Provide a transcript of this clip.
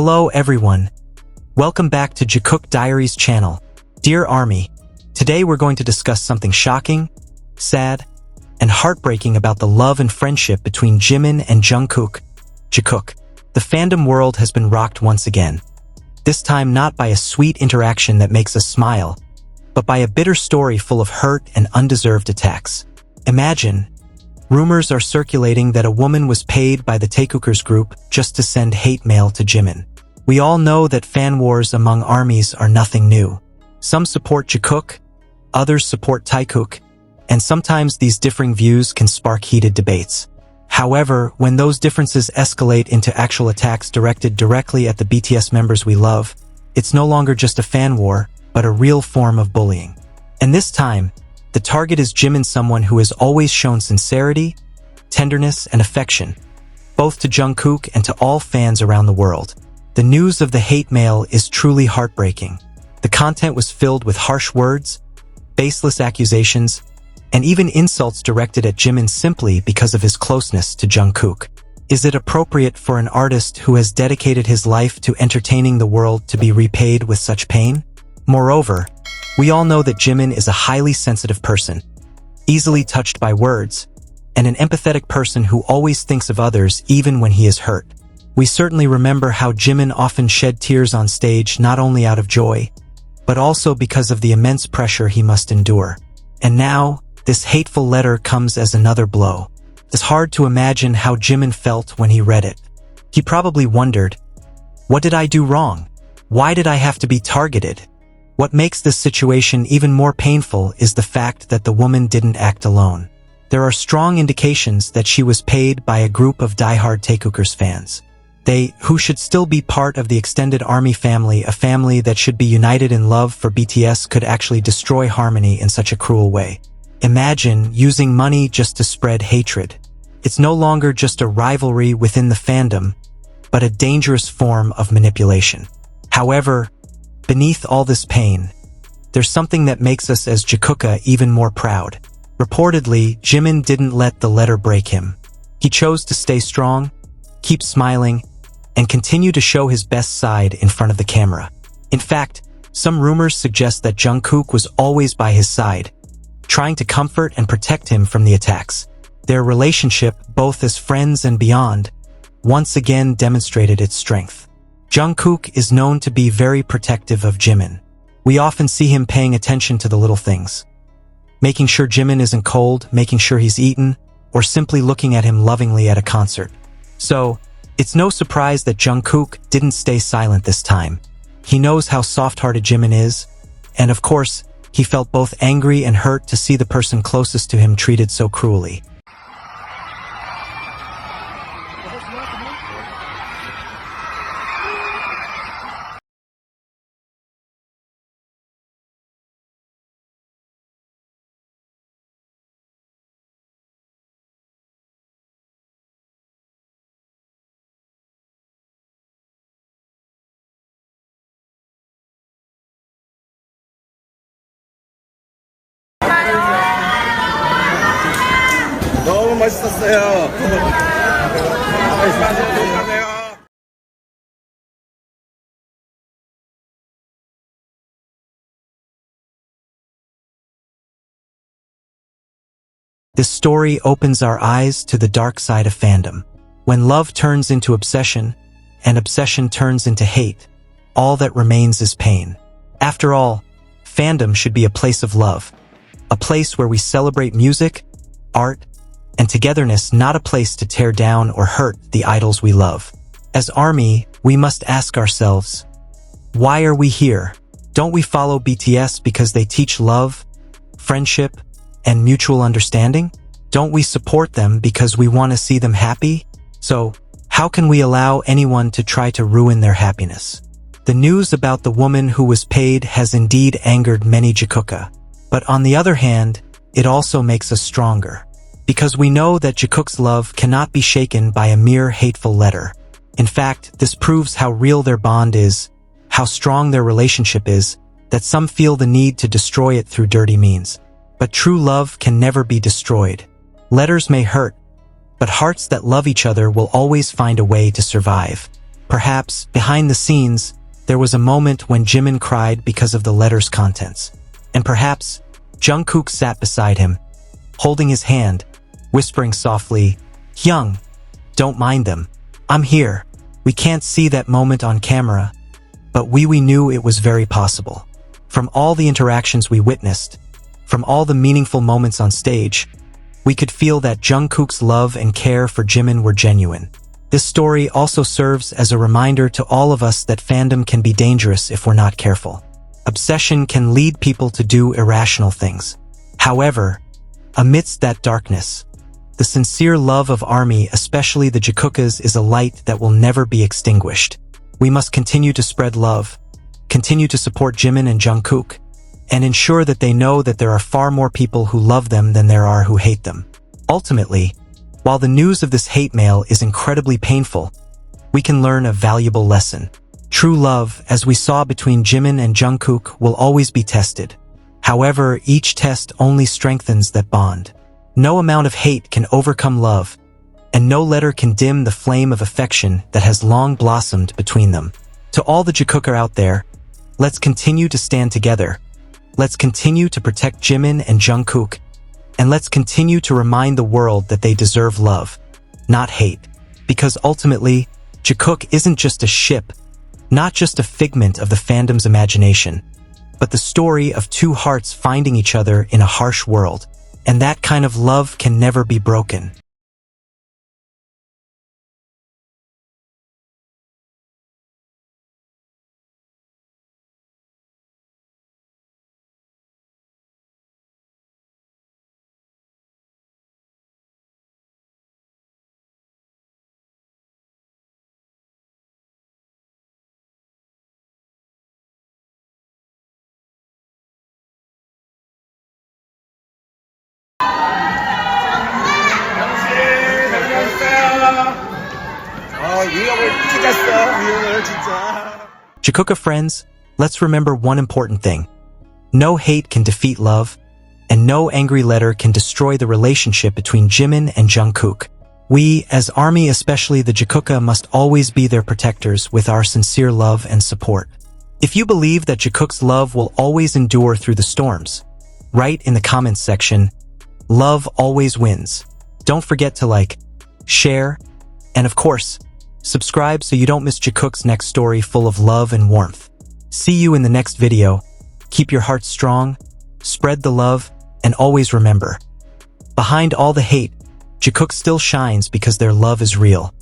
Hello everyone. Welcome back to Jikook Diaries channel. Dear Army, today we're going to discuss something shocking, sad, and heartbreaking about the love and friendship between Jimin and Jungkook. Jikook. The fandom world has been rocked once again. This time not by a sweet interaction that makes us smile, but by a bitter story full of hurt and undeserved attacks. Imagine, rumors are circulating that a woman was paid by the Taekookers group just to send hate mail to Jimin. We all know that fan wars among armies are nothing new. Some support Jikook, others support Taekook, and sometimes these differing views can spark heated debates. However, when those differences escalate into actual attacks directed directly at the BTS members we love, it's no longer just a fan war, but a real form of bullying. And this time, the target is Jimin, someone who has always shown sincerity, tenderness, and affection, both to Jungkook and to all fans around the world. The news of the hate mail is truly heartbreaking. The content was filled with harsh words, baseless accusations, and even insults directed at Jimin simply because of his closeness to Jungkook. Is it appropriate for an artist who has dedicated his life to entertaining the world to be repaid with such pain? Moreover, we all know that Jimin is a highly sensitive person, easily touched by words, and an empathetic person who always thinks of others even when he is hurt. We certainly remember how Jimin often shed tears on stage not only out of joy, but also because of the immense pressure he must endure. And now, this hateful letter comes as another blow. It's hard to imagine how Jimin felt when he read it. He probably wondered, what did I do wrong? Why did I have to be targeted? What makes this situation even more painful is the fact that the woman didn't act alone. There are strong indications that she was paid by a group of diehard Taekookers fans. They, who should still be part of the extended army family, a family that should be united in love for BTS, could actually destroy harmony in such a cruel way. Imagine using money just to spread hatred. It's no longer just a rivalry within the fandom, but a dangerous form of manipulation. However, beneath all this pain, there's something that makes us as Jikook even more proud. Reportedly, Jimin didn't let the letter break him. He chose to stay strong, keep smiling, and continue to show his best side in front of the camera. In fact, some rumors suggest that Jungkook was always by his side, trying to comfort and protect him from the attacks. Their relationship, both as friends and beyond, once again demonstrated its strength. Jungkook is known to be very protective of Jimin. We often see him paying attention to the little things, making sure Jimin isn't cold, making sure he's eaten, or simply looking at him lovingly at a concert. So, it's no surprise that Jungkook didn't stay silent this time. He knows how soft-hearted Jimin is, and of course, he felt both angry and hurt to see the person closest to him treated so cruelly. 너무 멋있었어요. This story opens our eyes to the dark side of fandom. When love turns into obsession, and obsession turns into hate, all that remains is pain. After all, fandom should be a place of love, a place where we celebrate music, art, and togetherness, not a place to tear down or hurt the idols we love. As ARMY, we must ask ourselves, why are we here? Don't we follow BTS because they teach love, friendship, and mutual understanding? Don't we support them because we want to see them happy? So, how can we allow anyone to try to ruin their happiness? The news about the woman who was paid has indeed angered many Jikook. But on the other hand, it also makes us stronger. Because we know that Jikook's love cannot be shaken by a mere hateful letter. In fact, this proves how real their bond is, how strong their relationship is, that some feel the need to destroy it through dirty means. But true love can never be destroyed. Letters may hurt, but hearts that love each other will always find a way to survive. Perhaps, behind the scenes, there was a moment when Jimin cried because of the letter's contents. And perhaps, Jungkook sat beside him, holding his hand, whispering softly, "Hyung, don't mind them. I'm here." We can't see that moment on camera, but we knew it was very possible. From all the interactions we witnessed, from all the meaningful moments on stage, we could feel that Jungkook's love and care for Jimin were genuine. This story also serves as a reminder to all of us that fandom can be dangerous if we're not careful. Obsession can lead people to do irrational things. However, amidst that darkness, the sincere love of ARMY, especially the Jikookers, is a light that will never be extinguished. We must continue to spread love, continue to support Jimin and Jungkook, and ensure that they know that there are far more people who love them than there are who hate them. Ultimately, while the news of this hate mail is incredibly painful, we can learn a valuable lesson. True love, as we saw between Jimin and Jungkook, will always be tested. However, each test only strengthens that bond. No amount of hate can overcome love, and no letter can dim the flame of affection that has long blossomed between them. To all the Jikooker out there, let's continue to stand together. Let's continue to protect Jimin and Jungkook, and let's continue to remind the world that they deserve love, not hate. Because ultimately, Jikook isn't just a ship, not just a figment of the fandom's imagination, but the story of two hearts finding each other in a harsh world. And that kind of love can never be broken. 위험을 찢었어. 위험을 진짜. Jikooker friends, let's remember one important thing. No hate can defeat love, and no angry letter can destroy the relationship between Jimin and Jungkook. We, as ARMY, especially the Jikooker, must always be their protectors with our sincere love and support. If you believe that Jikook's love will always endure through the storms, write in the comments section, "Love always wins." Don't forget to like, share, and of course, subscribe so you don't miss Jikook's next story full of love and warmth. See you in the next video. Keep your heart strong, spread the love, and always remember, behind all the hate, Jikook still shines because their love is real.